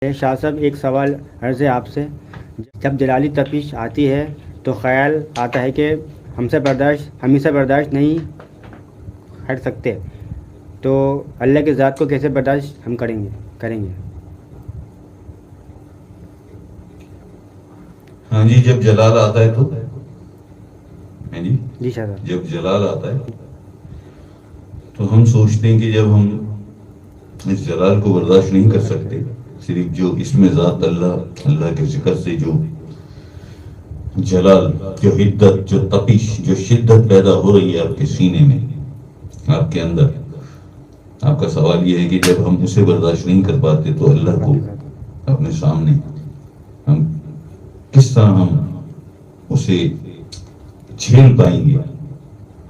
شاہ صاحب ایک سوال عرض ہے آپ سے، جب جلالی تپش آتی ہے تو خیال آتا ہے کہ ہم سے برداشت نہیں ہٹ سکتے، تو اللہ کی ذات کو کیسے برداشت ہم کریں گے؟ ہاں جی، جب جلال آتا ہے تو جی شاہ صاحب، جب جلال آتا ہے تو ہم سوچتے ہیں کہ جب ہم اس جلال کو برداشت نہیں کر سکتے، صرف جو اس میں ذات اللہ کے ذکر سے جو جلال، جو حدت، جو تپش، جو شدت پیدا ہو رہی ہے آپ کے سینے میں، آپ کے اندر، آپ کا سوال یہ ہے کہ جب ہم اسے برداشت نہیں کر پاتے تو اللہ کو اپنے سامنے ہم کس طرح ہم اسے جھیل پائیں گے؟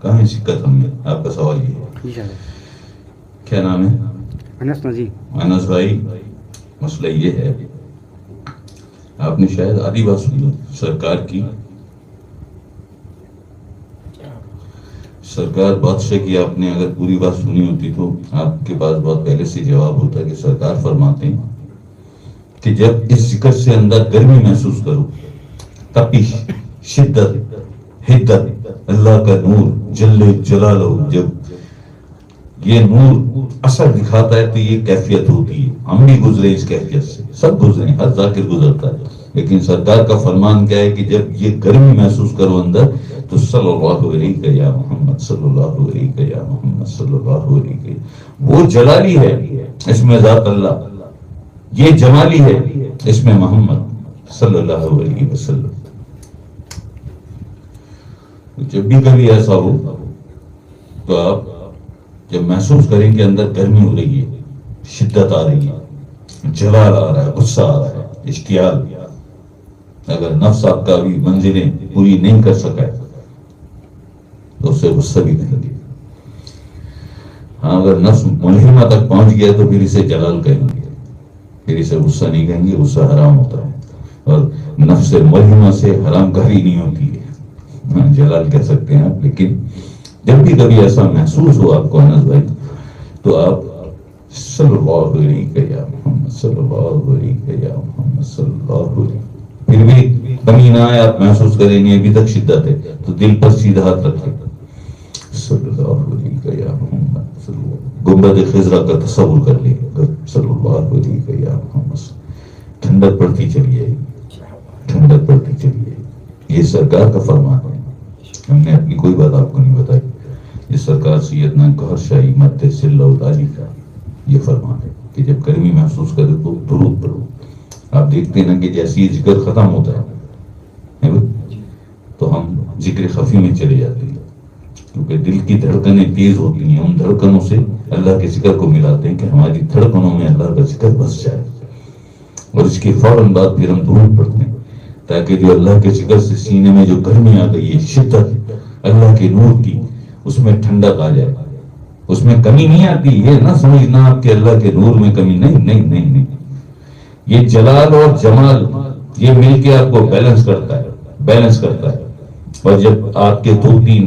کہاں شکت ہم میں؟ آپ کا سوال یہ ہے۔ جی شاہ صاحب، کیا نام ہے؟ انس نذیر۔ انس بھائی، مسئلہ یہ ہے، آپ نے شاید آدھی بات سنی سرکار بادشاہ کی، آپ نے اگر پوری بات سنی ہوتی تو آپ کے پاس بہت پہلے سے جواب ہوتا کہ سرکار فرماتے ہیں کہ جب اس ذکر سے اندر گرمی محسوس کرو، تپش، شدت، حدت، اللہ کا نور جل جلالہ، جب یہ نور اثر دکھاتا ہے تو یہ کیفیت ہوتی ہے۔ ہم بھی گزرے اس کیفیت سے، سب گزرے، ہر ذاکر گزرتا ہے، لیکن سرکار کا فرمان کیا ہے کہ جب یہ گرمی محسوس کرو اندر تو صلی اللہ علیہ یا محمد، صلی اللہ علیہ یا محمد، صلی اللہ علیہ۔ وہ جلالی ہے اس میں ذات اللہ، یہ جمالی ہے اس میں محمد صلی اللہ علیہ وسلم۔ جب بھی کبھی ایسا ہو تو آپ جب محسوس کریں کہ اندر گرمی ہو رہی ہے، شدت آ رہی ہے، جلال آ رہا ہے، غصہ آ رہا ہے، اشتعال، اگر نفس آپ کا بھی منزلیں پوری نہیں کر سکا ہے تو اسے غصہ بھی کہیں گے۔ ہاں، اگر نفس ملہمہ تک پہنچ گیا تو پھر اسے جلال کہیں گے، پھر اسے غصہ نہیں کہیں گے، غصہ حرام ہوتا ہے، اور نفس ملہمہ سے حرام کاری نہیں ہوتی ہے، جلال کہہ سکتے ہیں آپ۔ لیکن جب بھی کبھی ایسا محسوس ہو آپ کو انس بھائی، تو آپ صلی اللہ علیہ یا محمد، صلی اللہ علیہ یا محمد، صلی اللہ علیہ۔ پھر بھی کمی نہ آئے، آپ محسوس کریں گے ابھی تک شدت ہے تو دل پر سیدھا ہاتھ رکھیں، صلی اللہ علیہ یا محمد، صلی اللہ۔ گنبد خضرا کا تصور کر لیں، صلی اللہ علیہ یا محمد۔ ٹھنڈک پڑتی چلی ہے، ٹھنڈک پڑتی چلی ہے، یہ سرکار کا فرمان ہے، ہم نے اپنی کوئی بات آپ کو نہیں بتائی۔ یہ سرکار سیدنا گوھر شاہی مدح صلی اللہ علیہ کا یہ فرمان ہے کہ جب گرمی محسوس کرے تو درود پڑھو۔ آپ دیکھتے ہیں نا کہ جیسے یہ ذکر ختم ہوتا ہے تو ہم ذکر خفی میں چلے جاتے ہیں، کیونکہ دل کی دھڑکنیں تیز ہوتی ہیں، ان دھڑکنوں سے اللہ کے ذکر کو ملاتے ہیں کہ ہماری دھڑکنوں میں اللہ کا ذکر بس جائے، اور اس کے فوراً بعد پھر ہم درود پڑھتے ہیں تاکہ جو اللہ کے ذکر سے سینے میں جو گرمی آ گئی ہے، شدت اللہ کے نور کی، اس میں ٹھنڈک آ جائے، اس میں کمی نہیں آتی۔ یہ نہ سمجھنا آپ کہ اللہ کے نور میں کمی، نہیں نہیں نہیں نہیں، یہ جلال اور جمال یہ مل کے آپ کو بیلنس کرتا ہے۔ اور جب آپ کے دو تین،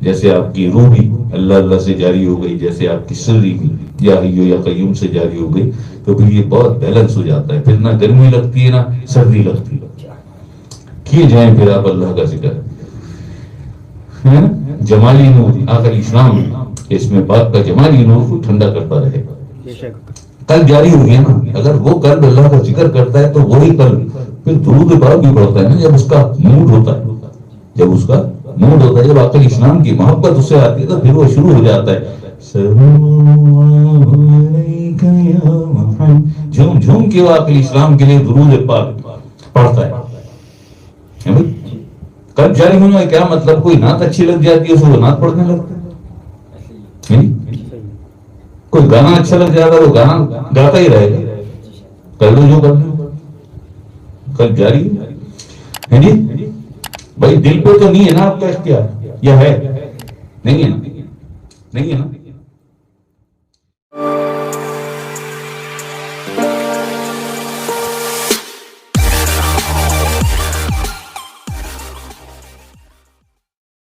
جیسے آپ کی روح بھی اللہ سے جاری ہو گئی، جیسے آپ کی سری بھی یا حی یا قیوم سے جاری ہو گئی، تو پھر یہ بہت بیلنس ہو جاتا ہے، پھر نہ گرمی لگتی ہے نہ سردی لگتی ہے۔ کیے جائیں پھر آپ اللہ کا ذکر، جمالی نور آخر اسلام، اس میں باپ کا جمالی نور کو ٹھنڈا کرتا رہے گا۔ قلب جاری ہو گیا نا، اگر وہ قلب اللہ کا ذکر کرتا ہے تو وہی قلب پھر درود پاک بھی پڑھتا ہے نا، جب اس کا موڈ ہوتا ہے، جب عقل اسلام کی محبت اسے آتی ہے تو پھر وہ شروع ہو جاتا ہے جھوم جھوم کے وہ عقل اسلام کے لیے درود پاک پڑھتا ہے۔ قلب جاری ہونا ہے، کیا مطلب؟ کوئی نعت اچھی لگ جاتی ہے اسے وہ نعت پڑھنے لگتا ہے، کوئی گانا اچھا لگ جاتا ہے وہ گانا گاتا ہی رہے گا، کر لو جو کرنا، قلب جاری ہے جی۔ بھائی دل پہ تو نہیں ہے نا آپ کا اختیار، یا ہے؟ نہیں ہے نا، نہیں ہے نا۔